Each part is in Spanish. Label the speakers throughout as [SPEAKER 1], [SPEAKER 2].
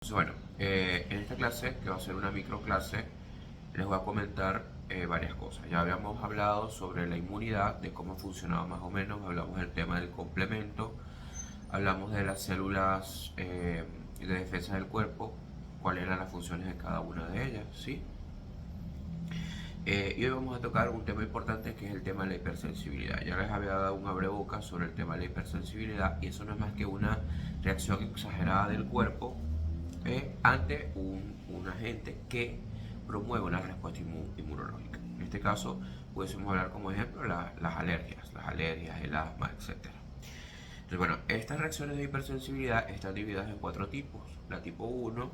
[SPEAKER 1] Bueno, en esta clase, que va a ser una microclase, les voy a comentar varias cosas. Ya habíamos hablado sobre la inmunidad, de cómo funcionaba más o menos, hablamos del tema del complemento, hablamos de las células de defensa del cuerpo, cuáles eran las funciones de cada una de ellas, ¿sí? Y hoy vamos a tocar un tema importante que es el tema de la hipersensibilidad. Ya les había dado un abrebocas sobre el tema de la hipersensibilidad y eso no es más que una reacción exagerada del cuerpo ante un agente que promueve una respuesta inmunológica. En este caso, pudiésemos hablar como ejemplo las alergias, el asma, etc. Entonces, bueno, estas reacciones de hipersensibilidad están divididas en cuatro tipos. La tipo 1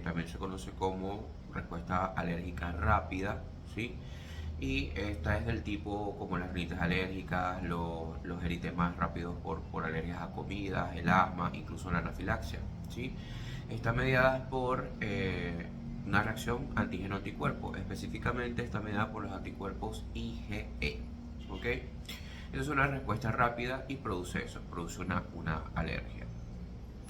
[SPEAKER 1] también se conoce como respuesta alérgica rápida, ¿sí? Y esta es del tipo como las rinitis alérgicas, los eritemas rápidos por alergias a comidas, el asma, incluso la anafilaxia, ¿sí? Está mediada por una reacción antígeno-anticuerpo, específicamente está mediada por los anticuerpos IgE, ¿ok? Es una respuesta rápida y produce eso, produce una alergia.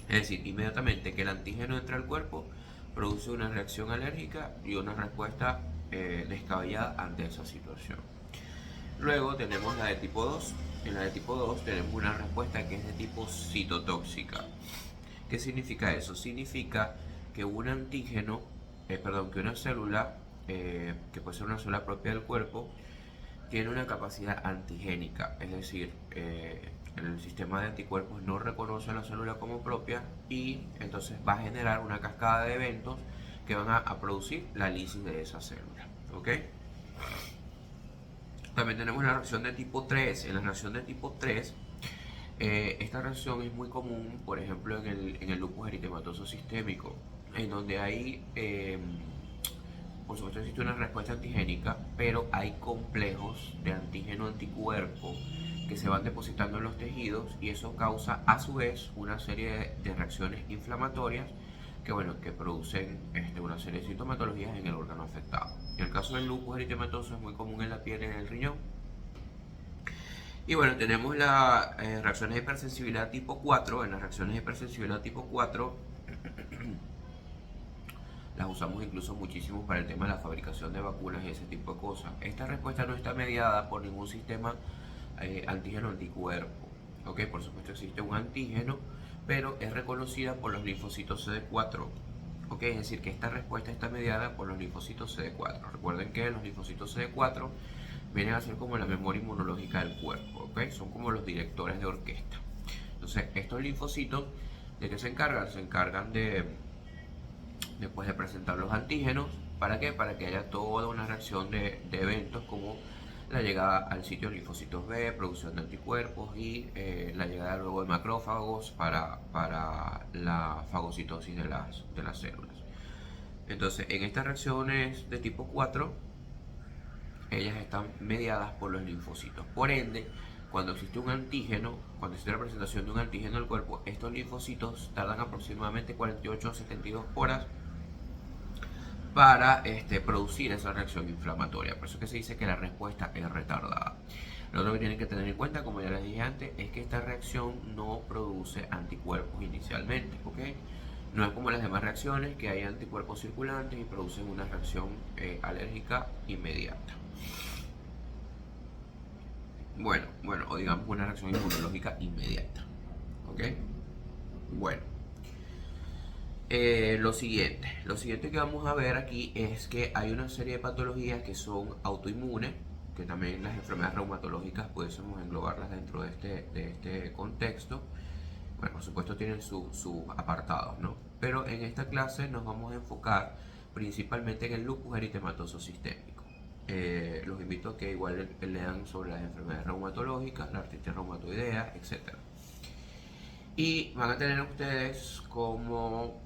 [SPEAKER 1] Es decir, inmediatamente que el antígeno entra al cuerpo, produce una reacción alérgica y una respuesta descabellada ante esa situación. Luego tenemos la de tipo 2. En la de tipo 2 tenemos una respuesta que es de tipo citotóxica. ¿Qué significa eso? Significa que un antígeno, que una célula, que puede ser una célula propia del cuerpo, tiene una capacidad antigénica, es decir, el sistema de anticuerpos no reconoce a la célula como propia y entonces va a generar una cascada de eventos que van a producir la lisis de esa célula. ¿Ok? También tenemos la reacción de tipo 3. En la reacción de tipo 3, esta reacción es muy común, por ejemplo, en el lupus eritematoso sistémico, en donde hay por supuesto existe una respuesta antigénica, pero hay complejos de antígeno-anticuerpo que se van depositando en los tejidos y eso causa a su vez una serie de reacciones inflamatorias que, bueno, que producen una serie de sintomatologías en el órgano afectado. En el caso del lupus eritematoso es muy común en la piel y en el riñón. Y bueno, tenemos las reacciones de hipersensibilidad tipo 4. En las reacciones de hipersensibilidad tipo 4 las usamos incluso muchísimo para el tema de la fabricación de vacunas y ese tipo de cosas. Esta respuesta no está mediada por ningún sistema antígeno-anticuerpo. ¿Ok? Por supuesto existe un antígeno, pero es reconocida por los linfocitos CD4. ¿Ok? Es decir, que esta respuesta está mediada por los linfocitos CD4. Recuerden que los linfocitos CD4 vienen a ser como la memoria inmunológica del cuerpo. ¿Ok? Son como los directores de orquesta. Entonces, estos linfocitos, ¿de qué se encargan? Se encargan después de presentar los antígenos. ¿Para qué? Para que haya toda una reacción de eventos como la llegada al sitio de linfocitos B, producción de anticuerpos y la llegada luego de macrófagos para la fagocitosis de las células. Entonces, en estas reacciones de tipo 4, ellas están mediadas por los linfocitos. Por ende, cuando existe un antígeno, cuando existe la presentación de un antígeno al cuerpo, estos linfocitos tardan aproximadamente 48 a 72 horas para producir esa reacción inflamatoria. Por eso que se dice que la respuesta es retardada. Lo otro que tienen que tener en cuenta, como ya les dije antes, es que esta reacción no produce anticuerpos inicialmente, ¿ok? No es como las demás reacciones, que hay anticuerpos circulantes y producen una reacción alérgica inmediata. Bueno, o digamos una reacción inmunológica inmediata, ¿ok? Bueno. Lo siguiente que vamos a ver aquí es que hay una serie de patologías que son autoinmunes, que también las enfermedades reumatológicas pudiésemos englobarlas dentro de este contexto. Bueno, por supuesto tienen sus apartados, ¿no? Pero en esta clase nos vamos a enfocar principalmente en el lupus eritematoso sistémico. Los invito a que igual lean sobre las enfermedades reumatológicas, la artritis reumatoidea, etc. Y van a tener ustedes como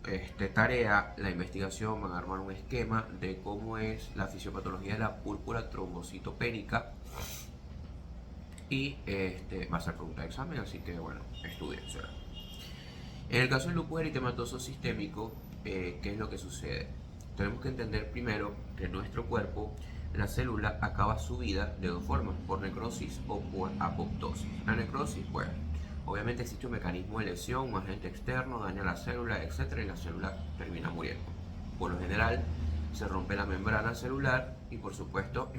[SPEAKER 1] tarea la investigación, van a armar un esquema de cómo es la fisiopatología de la púrpura trombocitopénica y va a ser pregunta de examen, así que bueno, estudiensela. En el caso del lupus eritematoso sistémico, ¿qué es lo que sucede? Tenemos que entender primero que en nuestro cuerpo la célula acaba su vida de dos formas, por necrosis o por apoptosis. La necrosis, bueno, obviamente existe un mecanismo de lesión, un agente externo daña la célula, etc. y la célula termina muriendo. Por lo general se rompe la membrana celular y por supuesto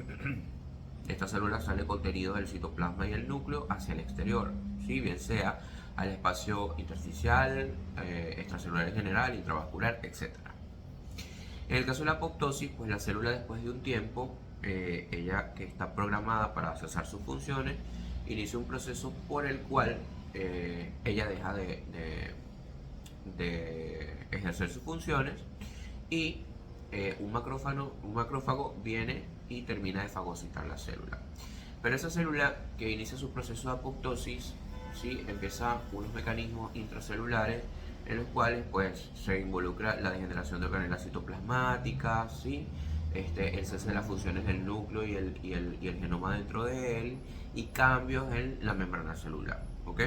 [SPEAKER 1] esta célula sale contenido del citoplasma y el núcleo hacia el exterior, ¿sí? Bien sea al espacio intersticial, extracelular en general, intravascular, etc. En el caso de la apoptosis, pues la célula después de un tiempo, ella que está programada para cesar sus funciones, inicia un proceso por el cual ella deja de ejercer sus funciones y un macrófago viene y termina de fagocitar la célula. Pero esa célula que inicia su proceso de apoptosis, ¿sí? Empieza unos mecanismos intracelulares en los cuales pues, se involucra la degeneración de organelas citoplasmáticas, ¿sí? El cese de las funciones del núcleo y el genoma dentro de él, y cambios en la membrana celular. ¿Ok?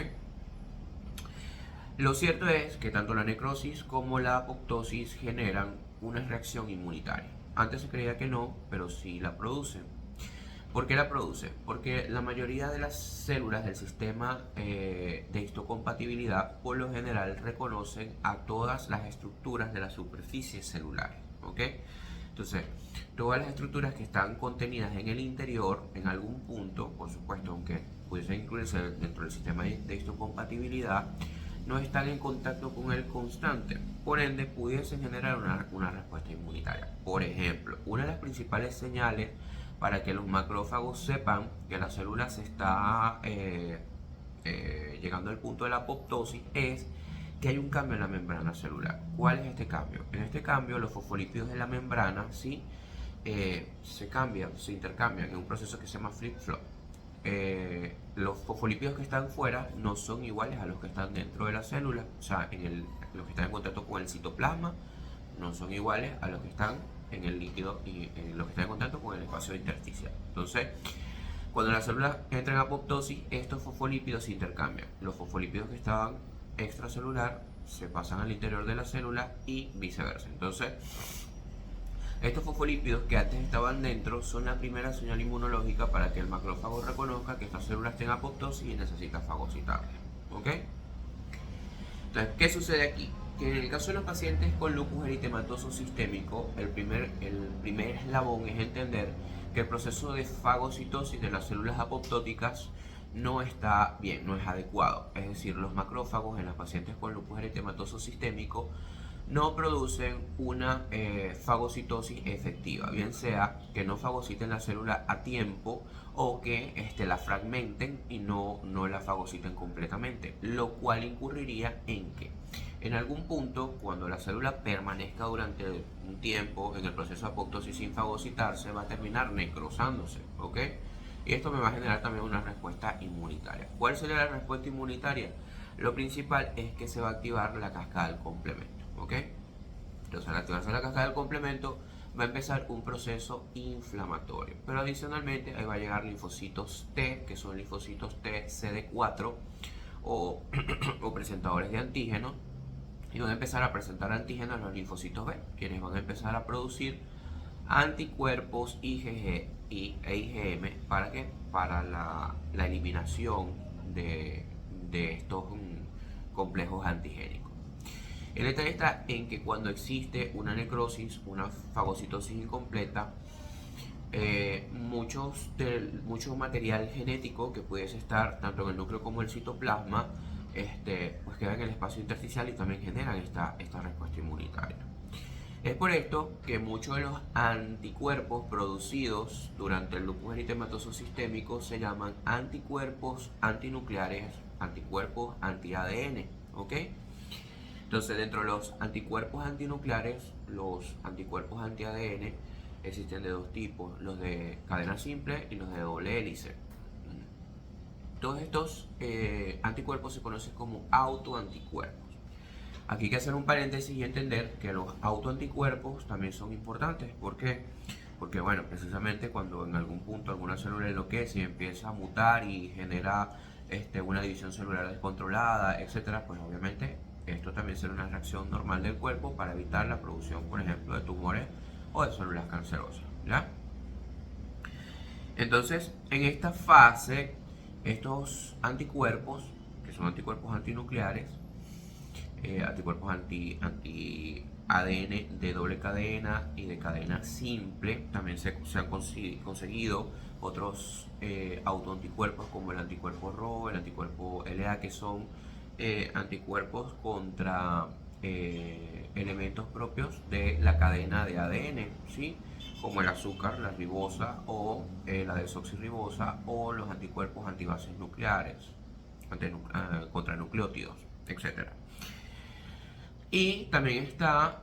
[SPEAKER 1] Lo cierto es que tanto la necrosis como la apoptosis generan una reacción inmunitaria. Antes se creía que no, pero sí la producen. ¿Por qué la produce? Porque la mayoría de las células del sistema de histocompatibilidad por lo general reconocen a todas las estructuras de la superficie celular. ¿Ok? Entonces, todas las estructuras que están contenidas en el interior, en algún punto, por supuesto, aunque pudiesen incluirse dentro del sistema de histocompatibilidad, no están en contacto con el constante, por ende pudiesen generar una respuesta inmunitaria. Por ejemplo, una de las principales señales para que los macrófagos sepan que la célula se está llegando al punto de la apoptosis es que hay un cambio en la membrana celular. ¿Cuál es este cambio? En este cambio los fosfolípidos de la membrana, ¿sí? Se cambian, se intercambian en un proceso que se llama flip-flop. Los fosfolípidos que están fuera no son iguales a los que están dentro de la célula, o sea, los que están en contacto con el citoplasma no son iguales a los que están en el líquido y los que están en contacto con el espacio intersticial. Entonces, cuando la célula entra en apoptosis, estos fosfolípidos se intercambian. Los fosfolípidos que estaban extracelular se pasan al interior de la célula y viceversa. Entonces, estos fosfolípidos que antes estaban dentro son la primera señal inmunológica para que el macrófago reconozca que esta célula está en apoptosis y necesita fagocitarla. ¿Ok? Entonces, ¿qué sucede aquí? Que en el caso de los pacientes con lupus eritematoso sistémico, el primer eslabón es entender que el proceso de fagocitosis de las células apoptóticas no está bien, no es adecuado. Es decir, los macrófagos en los pacientes con lupus eritematoso sistémico no producen una fagocitosis efectiva, bien sea que no fagociten la célula a tiempo o que la fragmenten y no la fagociten completamente, lo cual incurriría en que en algún punto, cuando la célula permanezca durante un tiempo en el proceso de apoptosis sin fagocitarse, va a terminar necrosándose, ¿ok? Y esto me va a generar también una respuesta inmunitaria. ¿Cuál sería la respuesta inmunitaria? Lo principal es que se va a activar la cascada del complemento, ¿ok? Entonces, al activarse la cascada del complemento, va a empezar un proceso inflamatorio. Pero adicionalmente, ahí va a llegar linfocitos T, que son linfocitos T CD4 o presentadores de antígenos, y van a empezar a presentar antígenos a los linfocitos B, quienes van a empezar a producir anticuerpos IgG e IgM para ¿qué? Para la eliminación de estos complejos antigénicos. El detalle está en que cuando existe una necrosis, una fagocitosis incompleta, mucho material genético que pudiese estar tanto en el núcleo como en el citoplasma, pues queda en el espacio intersticial y también generan esta respuesta inmunitaria. Es por esto que muchos de los anticuerpos producidos durante el lupus eritematoso sistémico se llaman anticuerpos antinucleares, anticuerpos anti-ADN, ¿ok? Entonces, dentro de los anticuerpos antinucleares, los anticuerpos anti-ADN existen de dos tipos, los de cadena simple y los de doble hélice. Todos estos anticuerpos se conocen como autoanticuerpos. Aquí hay que hacer un paréntesis y entender que los autoanticuerpos también son importantes. ¿Por qué? Porque, bueno, precisamente cuando en algún punto alguna célula enloquece y empieza a mutar y genera una división celular descontrolada, etc., pues obviamente esto también será una reacción normal del cuerpo para evitar la producción, por ejemplo, de tumores o de células cancerosas, ¿ya? Entonces, en esta fase, estos anticuerpos, que son anticuerpos antinucleares, anticuerpos anti-ADN de doble cadena y de cadena simple. También se han conseguido otros autoanticuerpos como el anticuerpo Rho, el anticuerpo LA, que son anticuerpos contra elementos propios de la cadena de ADN, ¿sí? Como el azúcar, la ribosa o la desoxirribosa, o los anticuerpos antibases nucleares, contra nucleótidos, etc. Y también está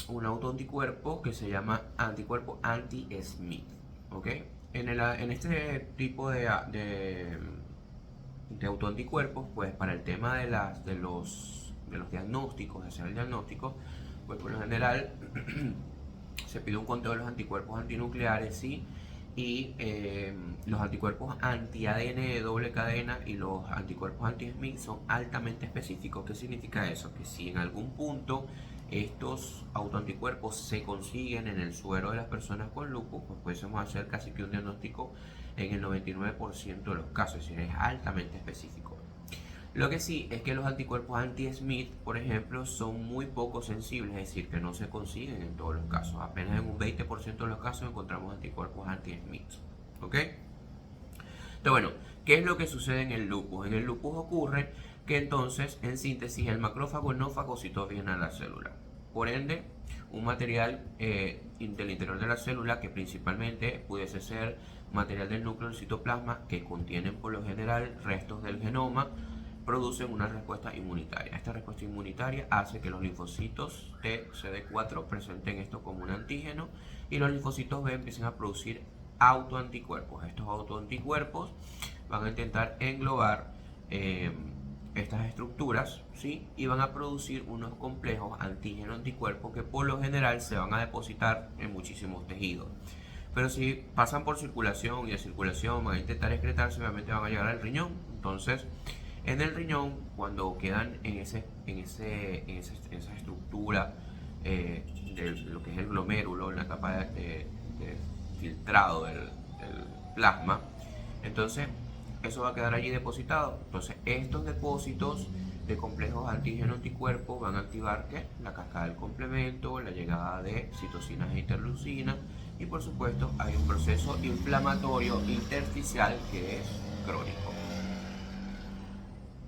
[SPEAKER 1] un autoanticuerpo que se llama anticuerpo anti-Smith, ¿ok? En este tipo de autoanticuerpos, pues para el tema de los diagnósticos, de hacer el diagnóstico, pues por lo general se pide un conteo de los anticuerpos antinucleares, ¿sí? Y los anticuerpos anti-ADN de doble cadena y los anticuerpos anti-Smith son altamente específicos. ¿Qué significa eso? Que si en algún punto estos autoanticuerpos se consiguen en el suero de las personas con lupus, pues podemos hacer casi que un diagnóstico en el 99% de los casos, es decir, es altamente específico. Lo que sí es que los anticuerpos anti-Smith, por ejemplo, son muy poco sensibles, es decir, que no se consiguen en todos los casos. Apenas en un 20% de los casos encontramos anticuerpos anti-Smith. ¿Ok? Entonces, bueno, ¿qué es lo que sucede en el lupus? En el lupus ocurre que entonces, en síntesis, el macrófago no fagocitó bien a la célula. Por ende, un material del interior de la célula, que principalmente pudiese ser material del núcleo del citoplasma, que contienen por lo general restos del genoma, producen una respuesta inmunitaria. Esta respuesta inmunitaria hace que los linfocitos T, CD4 presenten esto como un antígeno y los linfocitos B empiecen a producir autoanticuerpos. Estos autoanticuerpos van a intentar englobar estas estructuras, ¿sí? Y van a producir unos complejos antígeno-anticuerpos que por lo general se van a depositar en muchísimos tejidos. Pero si pasan por circulación y de circulación van a intentar excretarse, obviamente van a llegar al riñón. Entonces, en el riñón, cuando quedan en esa estructura de lo que es el glomérulo, en la capa de filtrado del plasma, entonces eso va a quedar allí depositado. Entonces estos depósitos de complejos antígeno-anticuerpos van a activar ¿qué? La cascada del complemento, la llegada de citocinas e interleucinas, y por supuesto hay un proceso inflamatorio intersticial que es crónico.